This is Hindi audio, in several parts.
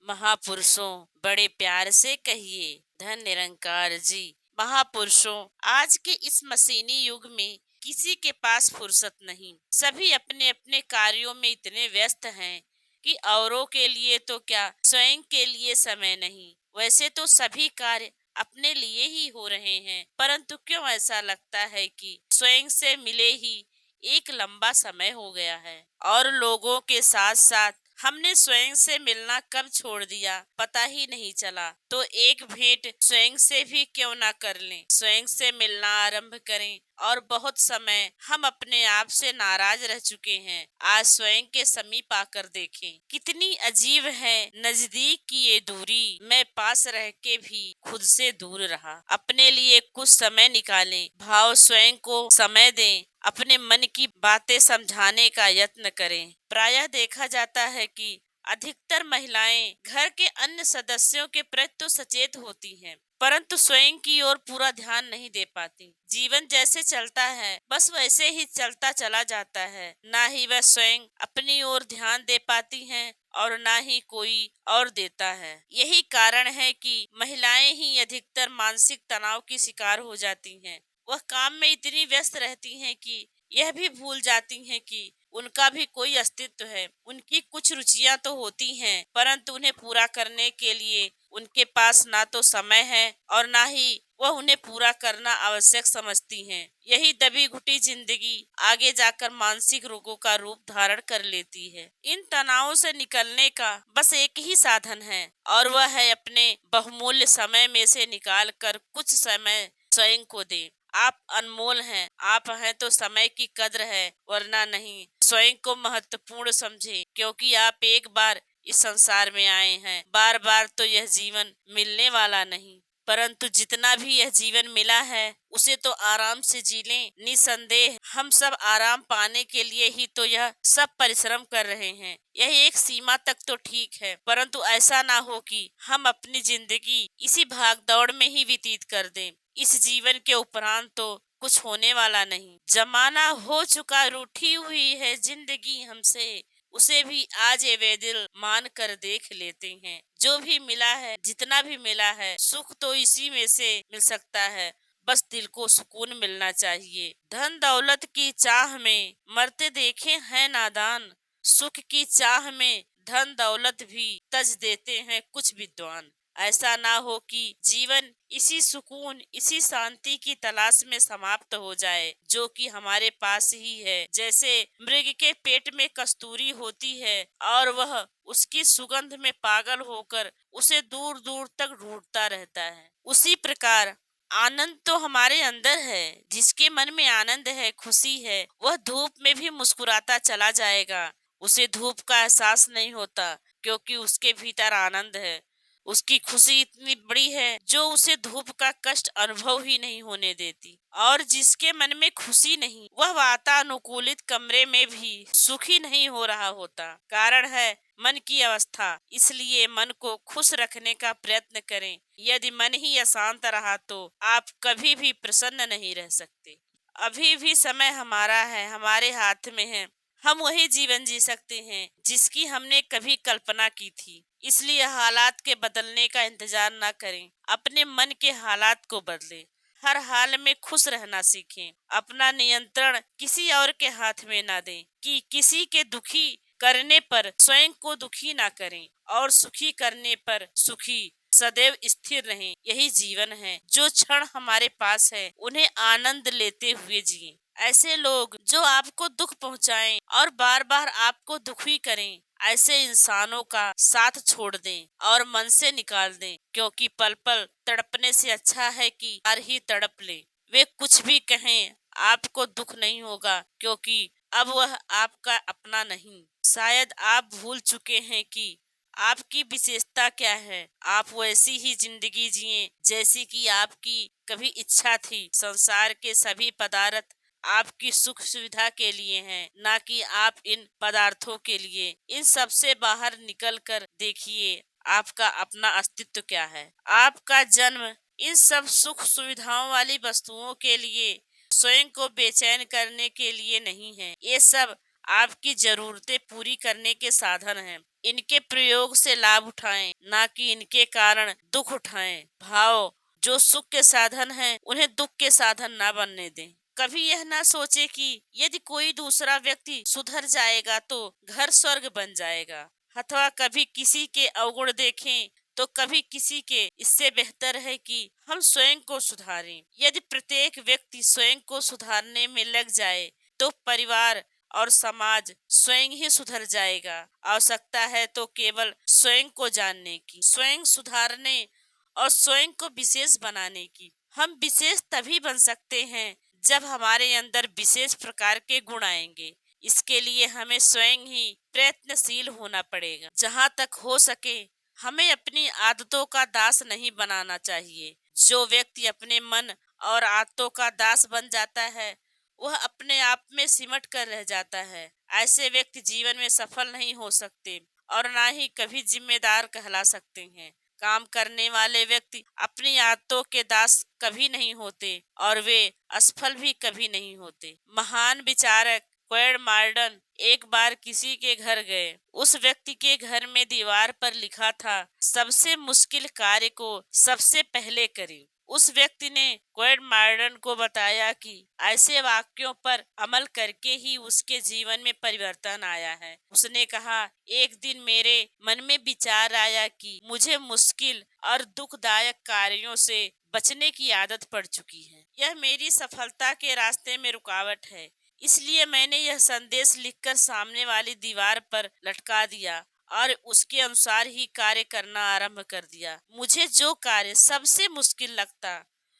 महापुरुषों बड़े प्यार से कहिए धन निरंकार जी। महापुरुषों, आज के इस मशीनी युग में किसी के पास फुर्सत नहीं। सभी अपने अपने कार्यों में इतने व्यस्त हैं कि औरों के लिए तो क्या, स्वयं के लिए समय नहीं। वैसे तो सभी कार्य अपने लिए ही हो रहे हैं, परंतु क्यों ऐसा लगता है कि स्वयं से मिले ही एक लंबा समय हो गया है और लोगों के साथ साथ हमने स्वयं से मिलना कब छोड़ दिया पता ही नहीं चला। तो एक भेंट स्वयं से भी क्यों ना कर लें, स्वयं से मिलना आरंभ करें। और बहुत समय हम अपने आप से नाराज रह चुके हैं, आज स्वयं के समीप आकर देखें। कितनी अजीब है नजदीक की ये दूरी, मैं पास रह के भी खुद से दूर रहा। अपने लिए कुछ समय निकालें, भाव स्वयं को समय दें, अपने मन की बातें समझाने का यत्न करें। प्रायः देखा जाता है कि अधिकतर महिलाएं घर के अन्य सदस्यों के प्रति तो सचेत होती हैं, परंतु स्वयं की ओर पूरा ध्यान नहीं दे पाती। जीवन जैसे चलता है बस वैसे ही चलता चला जाता है, ना ही वह स्वयं अपनी ओर ध्यान दे पाती हैं और ना ही कोई और देता है। यही कारण है कि महिलाएं ही अधिकतर मानसिक तनाव की शिकार हो जाती हैं। वह काम में इतनी व्यस्त रहती हैं कि यह भी भूल जाती हैं कि उनका भी कोई अस्तित्व है। उनकी कुछ रुचियां तो होती हैं, परंतु उन्हें पूरा करने के लिए उनके पास ना तो समय है और ना ही वह उन्हें पूरा करना आवश्यक समझती हैं। यही दबी घुटी जिंदगी आगे जाकर मानसिक रोगों का रूप धारण कर लेती है। इन तनावों से निकलने का बस एक ही साधन है और वह है अपने बहुमूल्य समय में से निकाल कर कुछ समय स्वयं को दें। आप अनमोल हैं, आप हैं तो समय की कद्र है, वरना नहीं। स्वयं को महत्वपूर्ण समझे, क्योंकि आप एक बार इस संसार में आए हैं, बार बार तो यह जीवन मिलने वाला नहीं। परंतु जितना भी यह जीवन मिला है उसे तो आराम से जी लें। निसंदेह हम सब आराम पाने के लिए ही तो यह सब परिश्रम कर रहे हैं। यह एक सीमा तक तो ठीक है, परंतु ऐसा ना हो कि हम अपनी जिंदगी इसी भाग दौड़ में ही व्यतीत कर दें। इस जीवन के उपरांत तो कुछ होने वाला नहीं। जमाना हो चुका, रूठी हुई है जिंदगी हमसे, उसे भी आज ये वे दिल मान कर देख लेते हैं। जो भी मिला है, जितना भी मिला है, सुख तो इसी में से मिल सकता है। बस दिल को सुकून मिलना चाहिए। धन दौलत की चाह में मरते देखे हैं नादान, सुख की चाह में धन दौलत भी तज देते हैं कुछ विद्वान। ऐसा ना हो कि जीवन इसी सुकून, इसी शांति की तलाश में समाप्त हो जाए जो कि हमारे पास ही है। जैसे मृग के पेट में कस्तूरी होती है और वह उसकी सुगंध में पागल होकर उसे दूर दूर तक ढूंढता रहता है, उसी प्रकार आनंद तो हमारे अंदर है। जिसके मन में आनंद है, खुशी है, वह धूप में भी मुस्कुराता चला जाएगा। उसे धूप का एहसास नहीं होता, क्योंकि उसके भीतर आनंद है। उसकी खुशी इतनी बड़ी है जो उसे धूप का कष्ट अनुभव ही नहीं होने देती। और जिसके मन में खुशी नहीं, वह वातानुकूलित कमरे में भी सुखी नहीं हो रहा होता। कारण है मन की अवस्था। इसलिए मन को खुश रखने का प्रयत्न करें। यदि मन ही अशांत रहा तो आप कभी भी प्रसन्न नहीं रह सकते। अभी भी समय हमारा है, हमारे हाथ में है। हम वही जीवन जी सकते हैं जिसकी हमने कभी कल्पना की थी। इसलिए हालात के बदलने का इंतजार न करें, अपने मन के हालात को बदलें। हर हाल में खुश रहना सीखें। अपना नियंत्रण किसी और के हाथ में ना दें कि किसी के दुखी करने पर स्वयं को दुखी ना करें और सुखी करने पर सुखी सदैव स्थिर रहें। यही जीवन है। जो क्षण हमारे पास है उन्हें आनंद लेते हुए जिएं। ऐसे लोग जो आपको दुख पहुंचाएं और बार बार आपको दुखी करें, ऐसे इंसानों का साथ छोड़ दें और मन से निकाल दें, क्योंकि पल पल तड़पने से अच्छा है कि हर ही तड़प ले। वे कुछ भी कहें आपको दुख नहीं होगा, क्योंकि अब वह आपका अपना नहीं। शायद आप भूल चुके हैं कि आपकी विशेषता क्या है। आप वैसी ही जिंदगी जिएं जैसी कि आपकी कभी इच्छा थी। संसार के सभी पदार्थ आपकी सुख सुविधा के लिए हैं, ना कि आप इन पदार्थों के लिए। इन सब से बाहर निकल कर देखिए आपका अपना अस्तित्व क्या है। आपका जन्म इन सब सुख सुविधाओं वाली वस्तुओं के लिए, स्वयं को बेचैन करने के लिए नहीं है। ये सब आपकी जरूरतें पूरी करने के साधन हैं। इनके प्रयोग से लाभ उठाएं, ना कि इनके कारण दुख उठाएं। भाव जो सुख के साधन हैं, उन्हें दुख के साधन ना बनने दें। कभी यह ना सोचे कि यदि कोई दूसरा व्यक्ति सुधर जाएगा तो घर स्वर्ग बन जाएगा, अथवा कभी किसी के अवगुण देखें तो कभी किसी के। इससे बेहतर है कि हम स्वयं को सुधारें। यदि प्रत्येक व्यक्ति स्वयं को सुधारने में लग जाए तो परिवार और समाज स्वयं ही सुधर जाएगा। आवश्यकता है तो केवल स्वयं को जानने की, स्वयं सुधारने और स्वयं को विशेष बनाने की। हम विशेष तभी बन सकते हैं जब हमारे अंदर विशेष प्रकार के गुण आएंगे। इसके लिए हमें स्वयं ही प्रयत्नशील होना पड़ेगा। जहाँ तक हो सके हमें अपनी आदतों का दास नहीं बनाना चाहिए। जो व्यक्ति अपने मन और आदतों का दास बन जाता है, वह अपने आप में सिमट कर रह जाता है। ऐसे व्यक्ति जीवन में सफल नहीं हो सकते और ना ही कभी जिम्मेदार कहला सकते हैं। काम करने वाले व्यक्ति अपनी आदतों के दास कभी नहीं होते और वे असफल भी कभी नहीं होते। महान विचारक क्वेड मार्डन एक बार किसी के घर गए। उस व्यक्ति के घर में दीवार पर लिखा था, सबसे मुश्किल कार्य को सबसे पहले करें। उस व्यक्ति ने क्वेड मार्डन को बताया कि ऐसे वाक्यों पर अमल करके ही उसके जीवन में परिवर्तन आया है। उसने कहा, एक दिन मेरे मन में विचार आया कि मुझे मुश्किल और दुखदायक कार्यों से बचने की आदत पड़ चुकी है। यह मेरी सफलता के रास्ते में रुकावट है। इसलिए मैंने यह संदेश लिखकर सामने वाली दीवार पर लटका दिया और उसके अनुसार ही कार्य करना आरंभ कर दिया। मुझे जो कार्य सबसे मुश्किल लगता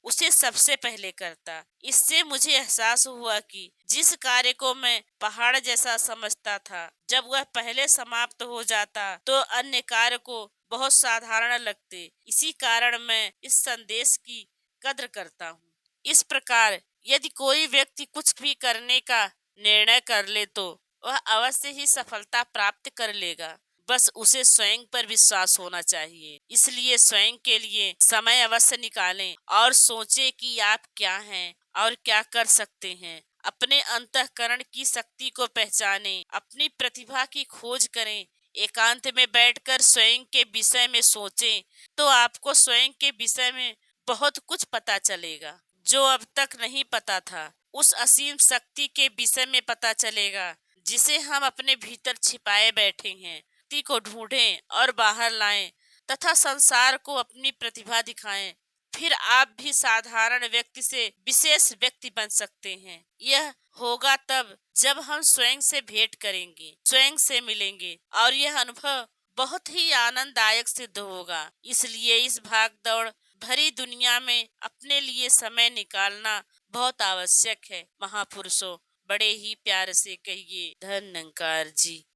उसे सबसे पहले करता। इससे मुझे एहसास हुआ कि जिस कार्य को मैं पहाड़ जैसा समझता था, जब वह पहले समाप्त हो जाता तो अन्य कार्य को बहुत साधारण लगते। इसी कारण मैं इस संदेश की कद्र करता हूँ। इस प्रकार यदि कोई व्यक्ति कुछ भी करने का निर्णय कर ले तो वह अवश्य ही सफलता प्राप्त कर लेगा। बस उसे स्वयं पर विश्वास होना चाहिए। इसलिए स्वयं के लिए समय अवश्य निकालें और सोचें कि आप क्या हैं और क्या कर सकते हैं। अपने अंतःकरण की शक्ति को पहचानें, अपनी प्रतिभा की खोज करें। एकांत में बैठकर स्वयं के विषय में सोचें तो आपको स्वयं के विषय में बहुत कुछ पता चलेगा जो अब तक नहीं पता था। उस असीम शक्ति के विषय में पता चलेगा जिसे हम अपने भीतर छिपाए बैठे हैं। शक्ति को ढूंढें और बाहर लाएं तथा संसार को अपनी प्रतिभा दिखाएं। फिर आप भी साधारण व्यक्ति से विशेष व्यक्ति बन सकते हैं। यह होगा तब जब हम स्वयं से भेंट करेंगे, स्वयं से मिलेंगे और यह अनुभव बहुत ही आनंददायक सिद्ध होगा। इसलिए इस भाग दौड़ भरी दुनिया में अपने लिए समय निकालना बहुत आवश्यक है। महापुरुषों, बड़े ही प्यार से कहिए, धन निरंकार जी।